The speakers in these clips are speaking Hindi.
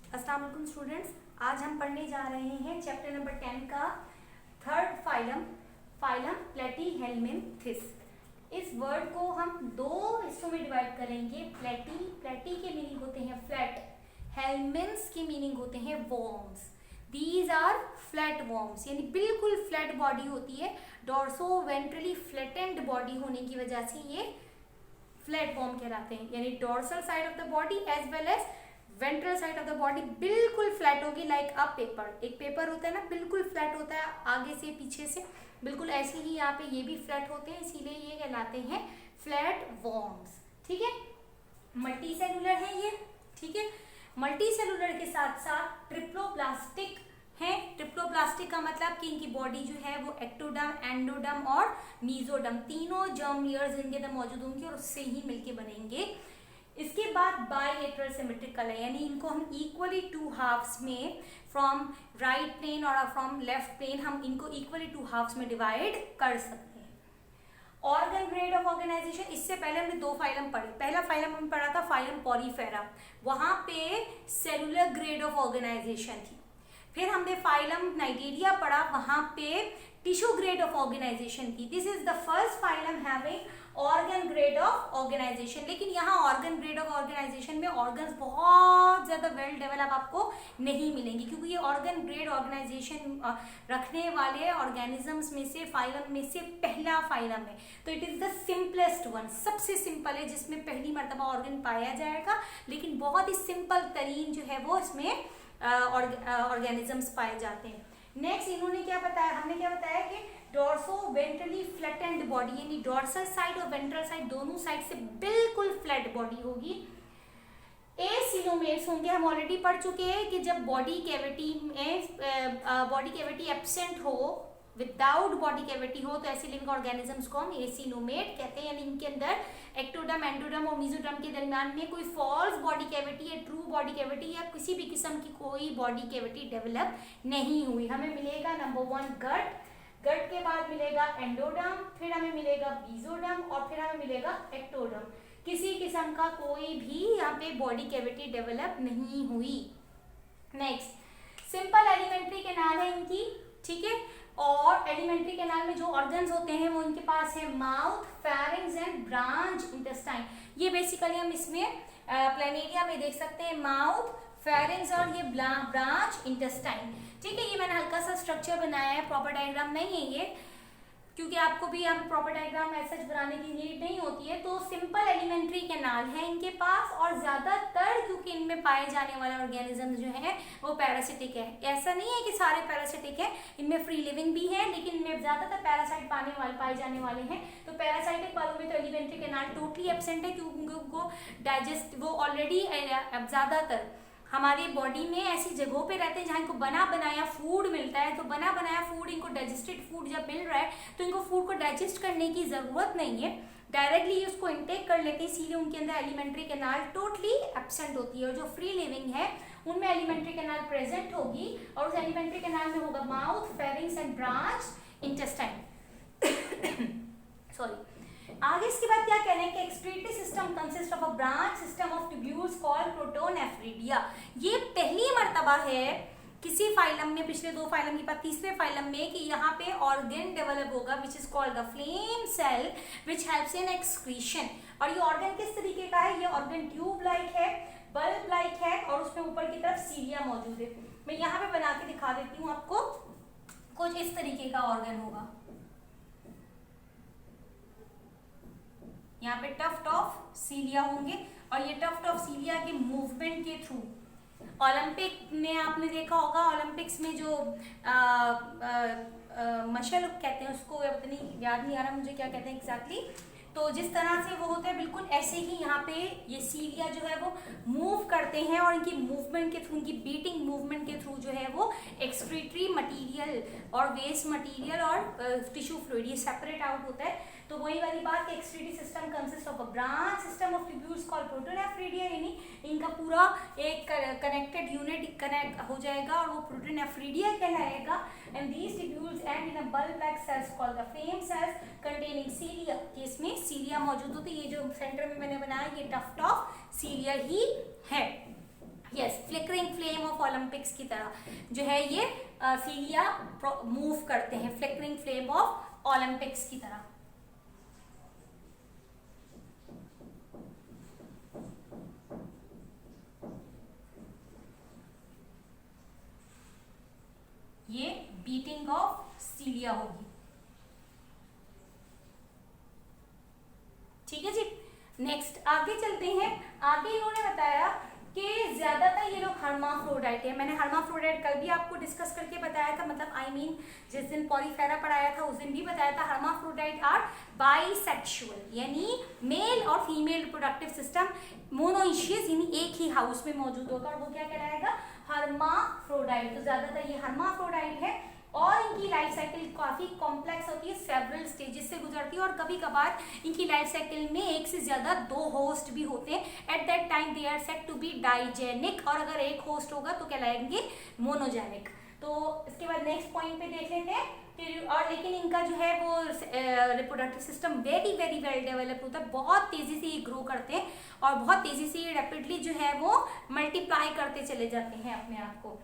अस्सलाम वालेकुम स्टूडेंट्स, आज हम पढ़ने जा रहे हैं चैप्टर नंबर 10 का थर्ड फाइलम प्लेटीहेल्मिन्थिस। इस वर्ड को हम दो हिस्सों में डिवाइड करेंगे। प्लेटी के मीनिंग होते हैं फ्लैट, हेल्मिन्स के मीनिंग होते हैं worms. These are flat worms, यानी बिल्कुल फ्लैट बॉडी होती है। डॉर्सो वेंट्रली फ्लैटेंड बॉडी होने की वजह से ये फ्लैट वॉर्म कहलाते हैं, यानी dorsal side of the body as well as ventral side of the body बिल्कुल फ्लैट होगी, लाइक अ पेपर। एक पेपर होता है ना, बिल्कुल फ्लैट होता है आगे से पीछे से, बिल्कुल ऐसे ही यहाँ पे ये भी फ्लैट होते हैं, इसीलिए ये कहलाते हैं फ्लैट वॉर्म्स। ठीक है, मल्टी सेलुलर है ये। ठीक है, मल्टी सेलुलर के साथ साथ ट्रिप्लोप्लास्टिक है। ट्रिप्लोप्लास्टिक का मतलब कि इनकी बॉडी जो है वो एक्टोडर्म, एंडोडर्म और मीजोडर्म, तीनों जर्म लेयर्स इनके अंदर मौजूद होंगे और उससे ही मिलके बनेंगे। इसके बाद बाइलेटरल सिमेट्रिकल है, यानी इनको हम इक्वली टू हाफ्स में, फ्रॉम राइट प्लेन और फ्रॉम लेफ्ट प्लेन, हम इनको इक्वली टू हाफ्स में डिवाइड कर सकते हैं। ऑर्गन ग्रेड ऑफ ऑर्गेनाइजेशन, इससे पहले हमने दो फाइलम पढ़े। पहला फाइलम हमने पढ़ा था फाइलम पॉरीफेरा, वहां पे सेलुलर ग्रेड ऑफ ऑर्गेनाइजेशन थी। फिर हमने फाइलम नाइगेरिया पढ़ा, वहां पे टिश्यू ग्रेड ऑफ ऑर्गेनाइजेशन थी। This is the first phylum having organ grade of organisation. लेकिन यहाँ ऑर्गन ग्रेड ऑफ ऑर्गेनाइजेशन में ऑर्गन्स बहुत ज़्यादा वेल डेवलप आपको नहीं मिलेंगे, क्योंकि ये ऑर्गन ग्रेड ऑर्गेनाइजेशन रखने वाले ऑर्गेनिजम्स में से, फाइलम में से पहला फाइलम है। तो it is the simplest one, सबसे सिंपल है, जिसमें पहली मरतबा ऑर्गन पाया जाएगा। लेकिन बहुत ही सिंपल तरीन जो है वो इसमें ऑर्गेनिजम्स पाए जाते हैं। नेक्स्ट इन्होंने क्या बताया, हमने क्या बताया कि डॉर्सो वेंट्रली फ्लैटेंड बॉडी, यानी डॉर्सल साइड और वेंट्रल साइड दोनों साइड से बिल्कुल फ्लैट बॉडी होगी। एसिलोमेट्स होंगे, हम ऑलरेडी पढ़ चुके हैं कि जब बॉडी कैविटी एब्सेंट हो, विदाउट बॉडी कैविटी हो, तो ऐसे लिविंग ऑर्गेनिजम्स को हम एसिलोमेट कहते हैं। यानी इनके अंदर एक्टोडर्म, एंडोडर्म और मीजोडर्म के दरमियान में कोई फॉल्स बॉडी कैविटी या ट्रू बॉडी कैविटी या किसी भी किस्म की कोई बॉडी कैविटी डेवलप नहीं हुई। हमें मिलेगा नंबर 1 गट, गट के बाद मिलेगा एंडोडर्म, फिर हमें मिलेगा मीजोडर्म और फिर हमें मिलेगा एक्टोडर्म। किसी किस्म का कोई भी यहाँ पे बॉडी कैविटी डेवलप नहीं हुई। नेक्स्ट सिंपल एलिमेंट्री कैनाल है इनकी। ठीक है, और एलिमेंट्री कैनाल में जो ऑर्गन्स होते हैं वो इनके पास है mouth, pharynx and branch intestine. ये बेसिकली हम इसमें प्लेनेरिया में देख सकते हैं, माउथ, फेरिंग्स और ये ब्रांच इंटेस्टाइन। ठीक है, ये मैंने हल्का सा स्ट्रक्चर बनाया है, प्रॉपर डायग्राम नहीं है ये, क्योंकि आपको भी यहाँ पे प्रॉपर डायग्राम ऐसा बनाने की नीड नहीं होती है। तो सिंपल एलिमेंट्री कैनाल है इनके पास, और ज़्यादातर क्योंकि इनमें पाए जाने वाले ऑर्गेनिज्म जो है वो पैरासिटिक है। ऐसा नहीं है कि सारे पैरासिटिक है, इनमें फ्री लिविंग भी है, लेकिन इनमें ज़्यादातर पैरासाइट पाए जाने वाले हैं। तो पैरासाइटिक वालों में तो एलिमेंट्री कैनाल टोटली एब्सेंट है, क्योंकि उनको डाइजेस्ट वो ऑलरेडी ज़्यादातर हमारी बॉडी में ऐसी जगहों पे रहते हैं जहाँ इनको बना बनाया फूड मिलता है। तो बना बनाया फूड, इनको डाइजेस्टेड फूड जब मिल रहा है तो इनको फूड को डाइजेस्ट करने की ज़रूरत नहीं है, डायरेक्टली उसको इंटेक कर लेते हैं, इसीलिए उनके अंदर एलिमेंट्री कैनाल टोटली एब्सेंट होती है। और जो फ्री लिविंग है उनमें एलिमेंट्री कैनाल प्रेजेंट होगी, और उस एलिमेंट्री कैनाल में होगा mouth, pharynx and branch intestine. Sorry, आगे इसके बाद क्या कह रहे हैं कि excretory system consist of a branch system of tubules called protonephridia. ये पहली मर्तबा है किसी फाइलम में, पिछले दो फाइलम के बाद तीसरे फाइलम में, कि यहाँ पे ऑर्गन डेवलप होगा which is called the flame cell which helps in excretion. और ये ऑर्गन किस तरीके का है, ये ऑर्गन ट्यूब लाइक है, बल्ब लाइक है, और उसमें ऊपर की तरफ सीलिया मौजूद है। मैं यहाँ पे बना के दिखा देती हूँ आपको, कुछ इस तरीके का ऑर्गन होगा। यहाँ पे टफ्ट ऑफ सीलिया होंगे, और ये टफ्ट ऑफ सीलिया के मूवमेंट के थ्रू, ओलंपिक में आपने देखा होगा, ओलंपिक्स में जो मशल कहते हैं उसको, पता नहीं, याद नहीं आ रहा मुझे क्या कहते हैं एग्जैक्टली। तो जिस तरह से वो होता है बिल्कुल ऐसे ही यहाँ पे ये सीलिया जो है वो मूव करते हैं, और इनकी मूवमेंट के थ्रू, इनकी बीटिंग मूवमेंट के थ्रू जो है वो एक्सक्रीटरी मटेरियल और वेस्ट मटेरियल और टिश्यू फ्लूइड ये सेपरेट आउट होता है। तो वही वाली बात कि excretory system consist of a branch system of tubules called protonephridia, यानी इनका पूरा एक कनेक्टेड यूनिट कनेक्ट हो जाएगा और वो प्रोटोनेफ्रिडिया कहलाएगा। And these tubules and in a bulb like cells called the flame cells containing cilia, कि इसमें सीलिया मौजूद होती है। ये जो सेंटर में मैंने बनाया ये टफ्ट ऑफ सीलिया ही है। Yes, flickering flame of Olympics की तरह जो है ये सीलिया मूव करते हैं, फ्लिकरिंग फ्लेम ऑफ ओलंपिक्स की तरह। ये बीटिंग ऑफ सीलिया होगी। ठीक है जी, नेक्स्ट आगे चलते हैं। आगे इन्होंने बताया कि ज्यादातर ये लोग हर्माफ्रोडाइट है। मैंने हर्माफ्रोडाइट कल भी आपको डिस्कस करके बताया था, मतलब आई मीन जिस दिन पॉलीफेरा पढ़ाया था उस दिन भी बताया था। हर्माफ्रोडाइट आर बाइसेक्सुअल, यानी मेल और फीमेल रिप्रोडक्टिव सिस्टम मोनोइशियस यानी एक ही हाउस में मौजूद होगा, और वो क्या कहलाएगा, हर्माफ्रोडाइट। तो ज्यादातर ये हर्माफ्रोडाइट है और इनकी लाइफ साइकिल काफी कॉम्प्लेक्स होती है, सेवरल स्टेजेस से गुजरती है, और कभी कभार इनकी लाइफ साइकिल में एक से ज्यादा 2 होस्ट भी होते हैं। At that time they are said to be digenic, और अगर एक होस्ट होगा तो कहलाएंगे मोनोजेनिक। तो इसके बाद नेक्स्ट पॉइंट पे देख लेते हैं कि और लेकिन इनका जो है वो reproductive system very very well develop होता है, बहुत तेजी से ये ग्रो करते हैं और बहुत तेजी से ये रैपिडली जो है वो मल्टीप्लाई करते चले जाते हैं अपने आप को।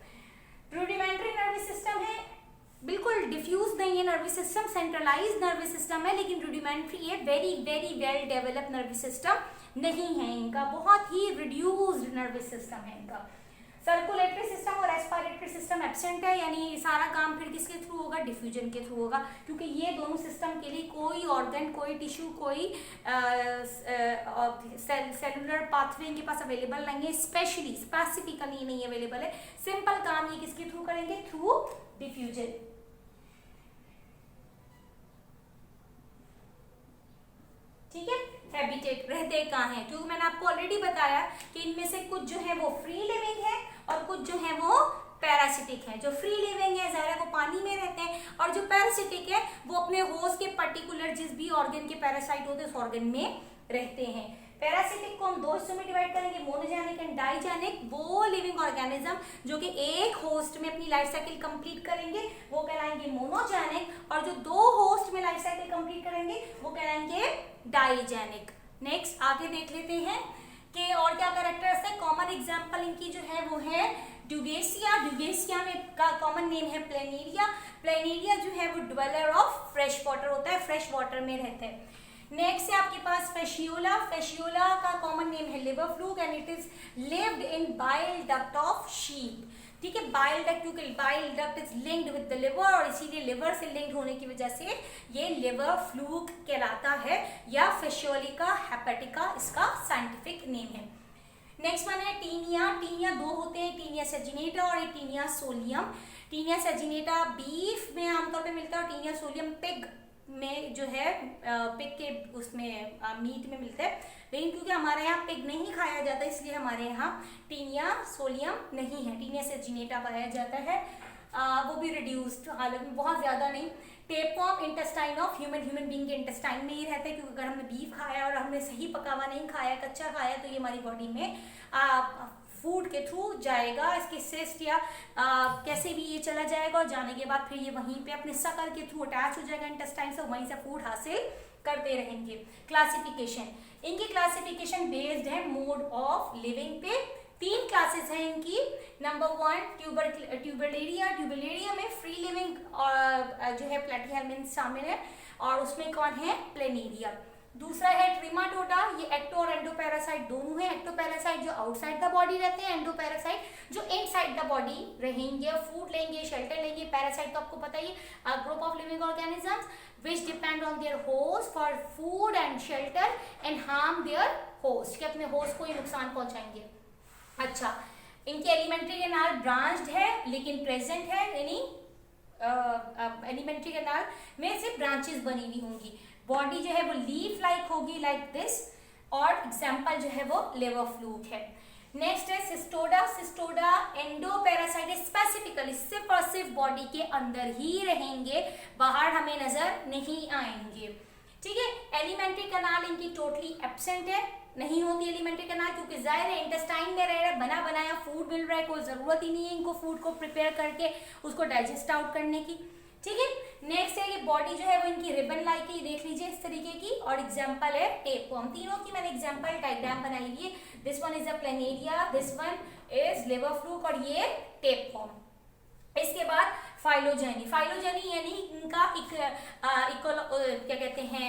रूडिमेंट्री नर्वस सिस्टम है, बिल्कुल डिफ्यूज नहीं है nervous system, centralise nervous system है, लेकिन रूडिमेंट्री है, very very well develop nervous system नहीं है इनका, बहुत ही रिड्यूस्ड नर्वस सिस्टम है इनका। सर्कुलेटरी सिस्टम और रेस्पिरेटरी सिस्टम एब्सेंट है, यानी सारा काम फिर किसके थ्रू होगा, डिफ्यूजन के थ्रू होगा, क्योंकि ये दोनों सिस्टम के लिए कोई ऑर्गन, कोई टिश्यू, कोई सेलुलर पाथवे इनके पास अवेलेबल नहीं है, स्पेसिफिकली नहीं अवेलेबल है। सिंपल काम ये किसके थ्रू करेंगे, थ्रू डिफ्यूजन। ठीक है, हैबिटेट रहते कहाँ हैं, क्योंकि मैंने आपको ऑलरेडी बताया कि इनमें से कुछ जो है वो फ्री लिविंग है और कुछ जो है वो पैरासिटिक है। जो फ्री लिविंग है ज़ाहिर है वो पानी में रहते हैं, और जो पैरासिटिक है वो अपने होस्ट के पर्टिकुलर जिस भी ऑर्गन के पैरासाइट होते हैं उस ऑर्गन में रहते हैं। पैरासिटिक को हम 2 हिस्सों में डिवाइड करेंगे, मोनोजेनिक एंड डाइजेनिक। वो लिविंग ऑर्गेनिज्म जो कि एक होस्ट में अपनी लाइफ साइकिल कंप्लीट करेंगे वो कहलाएंगे मोनोजेनिक, और जो 2 होस्ट में लाइफ साइकिल कंप्लीट करेंगे वो कहलाएंगे डाइजेनिक। नेक्स्ट आगे देख लेते हैं कि और क्या कैरेक्टर्स है। कॉमन एग्जांपल इनकी जो है वो है ड्यूगेसिया। ड्यूगेसिया में का कॉमन नेम है प्लेनेरिया। प्लेनेरिया जो है वो ड्वेलर ऑफ फ्रेश वाटर होता है, फ्रेश वाटर में रहते हैं। नेक्स्ट है आपके पास फेशियोला। फेशियोला का कॉमन नेम है liver fluke and it is lived in bile duct of sheep. ठीक है, बाइल डक्ट, क्योंकि bile duct is linked with the liver, और इसीलिए लिवर से लिंक्ड होने की वजह से ये लिवर फ्लूक कहलाता है, या फेशियोलिका हेपेटिका इसका साइंटिफिक नेम है। नेक्स्ट वन है टीनिया। टीनिया 2 होते हैं, टीनिया सेजिनेटा और Taenia solium. Taenia saginata beef में आमतौर पे मिलता है, और टीनिया सोलियम पिग में जो है पिग के उसमें मीट में मिलता है, लेकिन क्योंकि हमारे यहाँ पिग नहीं खाया जाता इसलिए हमारे यहाँ टीनिया सोलियम नहीं है, टीनिया सेजिनेटा पाया जाता है, वो भी रिड्यूस्ड हालत में, बहुत ज़्यादा नहीं। Tapeworm intestine of human being के इंटेस्टाइन में ही रहता है, क्योंकि अगर हमने बीफ खाया और हमने सही पका हुआ नहीं खाया, कच्चा खाया, तो ये हमारी बॉडी में फूड के थ्रू जाएगा, इसके सिस्ट या कैसे भी ये चला जाएगा, और जाने के बाद फिर ये वहीं पे अपने सकल के थ्रू अटैच हो जाएगा इंटेस्टाइन से, वहीं से फूड हासिल करते रहेंगे। क्लासिफिकेशन, इनकी क्लासिफिकेशन बेस्ड है मोड ऑफ लिविंग पे। 3 क्लासेस हैं इनकी। नंबर 1 ट्यूबेलेरिया। ट्यूबेलेरिया में फ्री लिविंग और जो है प्लेटीहेल्मिन्थ शामिल है, और उसमें कौन है, प्लेनेरिया। दूसरा है ट्रिमाटोडा, ये एक्टो और एंडोपैरासाइट दोनों है। एक्टोपैरासाइट जो आउटसाइड द बॉडी रहते हैं, एंडोपैरासाइट जो इनसाइड द बॉडी रहेंगे, फूड लेंगे, शेल्टर लेंगे। पैरासाइट तो आपको पता ही, a group of living organisms which depend on their host for food and shelter and harm their host, कि अपने होस्ट को ही नुकसान पहुंचाएंगे। अच्छा, इनके एलिमेंट्री कैनाल ब्रांच्ड है लेकिन प्रेजेंट है, यानी एलिमेंट्री कैनाल में से ब्रांचेस बनी हुई होंगी। बॉडी जो है वो लीफ लाइक होगी, लाइक दिस, और एग्जाम्पल जो है वो लिवर फ्लूक है। नेक्स्ट है सिस्टोडा। सिस्टोडा एंडोपैरासाइट, स्पेसिफिकली सिर्फ और सिर्फ बॉडी के अंदर ही रहेंगे, बाहर हमें नजर नहीं आएंगे। ठीक है, एलिमेंट्री कैनाल इनकी टोटली एब्सेंट है, नहीं होती एलिमेंट्री कैनाल, क्योंकि जाहिर है इंटेस्टाइन में रह रहे, बना बनाया फूड मिल रहा है, कोई जरूरत ही नहीं है इनको फूड को प्रिपेयर करके उसको डाइजेस्ट आउट करने की। ठीक है, नेक्स्ट है ये बॉडी जो है वो इनकी रिबन लाइक है, देख लीजिए इस तरीके की, और एग्जांपल है टेपवर्म। तीनों की मैंने एग्जांपल डायग्राम बनाई हुई है। This one is a planaria, this one is is liver fluke और ये टेप फॉर्म। इसके बाद फाइलोजेनी, फाइलोजेनी यानी इनका क्या कहते हैं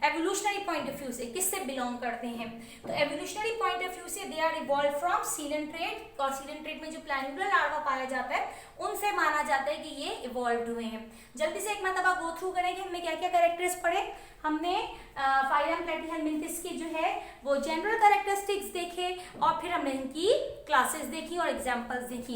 एवोल्यूशनरी पॉइंट ऑफ व्यू से किससे बिलोंग करते हैं। तो एवोल्यूशनरी पॉइंट ऑफ व्यू से they are evolve from coelenterate, और सीलेंट्रेट में जो प्लैन्युलर लार्वा पाया जाता है उनसे माना जाता है कि ये इवॉल्व हुए हैं। जल्दी से एक मरतबा गो थ्रू करेंगे हमने क्या क्या कैरेक्टर्स पढ़े। हमने फाइलम प्लैटीहेलमिंथिस की जो है वो जनरल कैरेक्टरिस्टिक्स देखे, और फिर हमने इनकी क्लासेस देखी और एग्जांपल्स देखी।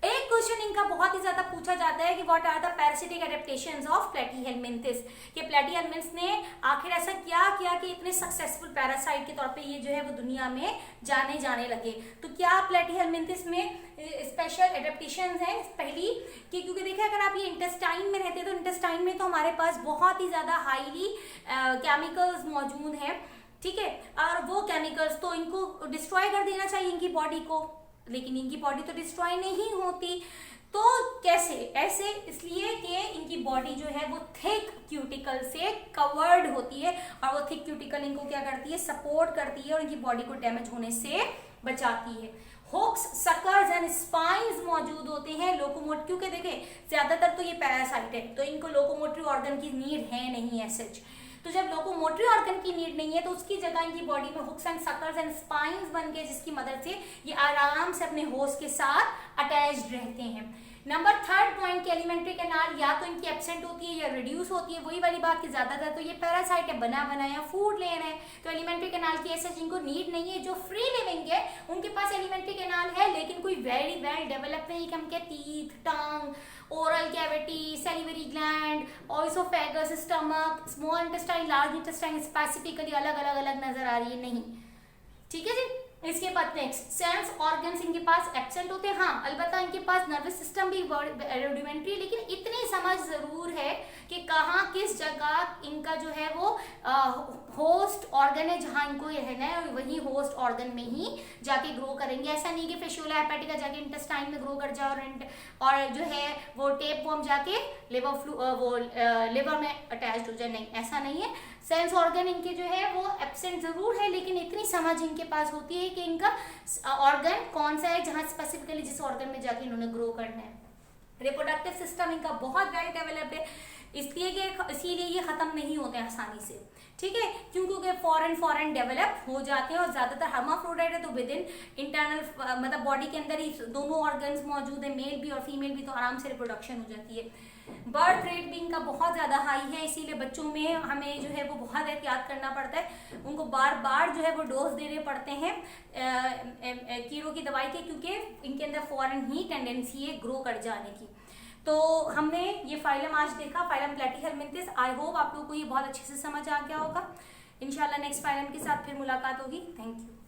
एक क्वेश्चन इनका बहुत ही ज्यादा पूछा जाता है कि what are the parasitic adaptations of Platyhelminthes, कि प्लैटीहेलमिंथ्स ने आखिर ऐसा क्या किया कि इतने सक्सेसफुल पैरासाइट के तौर पे ये जो है वो दुनिया में जाने लगे। तो क्या प्लैटीहेलमिंथिस में स्पेशल एडेप्टेशंस हैं? पहली कि क्योंकि देखिए अगर आप ये इंटेस्टाइन में रहते हैं तो इंटेस्टाइन में तो हमारे पास बहुत ही ज्यादा हाईली केमिकल्स मौजूद हैं, ठीक है, और वो केमिकल्स तो इनको डिस्ट्रॉय कर देना चाहिए इनकी बॉडी को, लेकिन इनकी बॉडी तो डिस्ट्रॉय नहीं होती। तो कैसे? ऐसे इसलिए कि इनकी बॉडी जो है वो थिक क्यूटिकल से कवर्ड होती है, और वो थिक क्यूटिकल इनको क्या करती है, सपोर्ट करती है और इनकी बॉडी को डैमेज होने से बचाती है। हुक्स, सकर्स एंड स्पाइन्स मौजूद होते हैं लोकोमोटिव, क्योंकि देखें ज्यादातर तो ये पैरासाइट है तो इनको लोकोमोटरी ऑर्गन की नीड है नहीं ऐसे। तो जब लोकोमोटरी ऑर्गन की नीड नहीं है तो उसकी जगह इनकी बॉडी में hooks and suckers and spines बन गए, जिसकी मदद से ये आराम से अपने होस्ट के साथ अटैच्ड रहते हैं। नंबर थर्ड पॉइंट कि एलिमेंट्री कैनाल या तो इनकी एब्सेंट होती है या रिड्यूस होती है। वही वाली बात कि ज्यादातर तो ये पैरासाइट है, बना बनाया फूड ले रहे हैं, तो एलिमेंट्री कैनाल की ऐसे जिनको नीड नहीं है। जो फ्री लिविंग है उनके पास एलिमेंट्री कैनाल है, लेकिन कोई वेरी वेल डेवलप नहीं कि हम क्या teeth, tongue, oral cavity, salivary gland, oesophagus, stomach, small intestine, large intestine specifically अलग नजर आ रही है, नहीं, ठीक है जी। इसके बाद नेक्स्ट सेंस ऑर्गन्स इनके पास एब्सेंट होते हैं। हाँ, अलबत्ता इनके पास नर्वस सिस्टम भी रूडिमेंट्री, लेकिन इतनी समझ जरूर है कि कहाँ किस जगह इनका जो है वो होस्ट ऑर्गन है, जहाँ इनको रहना है और वही होस्ट ऑर्गन में ही जाके ग्रो करेंगे। ऐसा नहीं कि फिशुला हेपेटिका जाके इंटेस्टाइन में ग्रो कर जाए और जो है वो टेप फॉर्म जाके लिवर में अटैच्ड हो जाए, नहीं, ऐसा नहीं है। सेंस ऑर्गन इनके जो है वो एब्सेंट जरूर है, लेकिन इतनी समझ इनके पास होती है कि इनका ऑर्गन कौन सा है जहां स्पेसिफिकली जिस ऑर्गन में जाके इन्होंने ग्रो करना है। रिप्रोडक्टिव सिस्टम इनका बहुत वेल डेवलप्ड है, इसीलिए ये खत्म नहीं होते आसानी से, ठीक है, क्योंकि फॉरेन डेवलप हो जाते हैं और ज्यादातर हर्माफ्रोडाइट है तो विद इन इंटरनल मतलब बॉडी के अंदर ही दोनों ऑर्गन्स मौजूद है, मेल भी और फीमेल भी, तो आराम से रिप्रोडक्शन हो जाती है। बर्थ रेट भी इनका बहुत ज़्यादा हाई है, इसीलिए बच्चों में हमें जो है वो बहुत एहतियात करना पड़ता है, उनको बार बार जो है वो डोज देने पड़ते हैं कीड़ों की दवाई के, क्योंकि इनके अंदर फॉरेन ही टेंडेंसी है ग्रो कर जाने की। तो हमने ये फाइलम आज देखा, फाइलम प्लैटीहेलमिंथिस। आई होप आप लोगों को ये बहुत अच्छे से समझ आ गया होगा। इंशाल्लाह नेक्स्ट फाइलम के साथ फिर मुलाकात होगी। Thank you.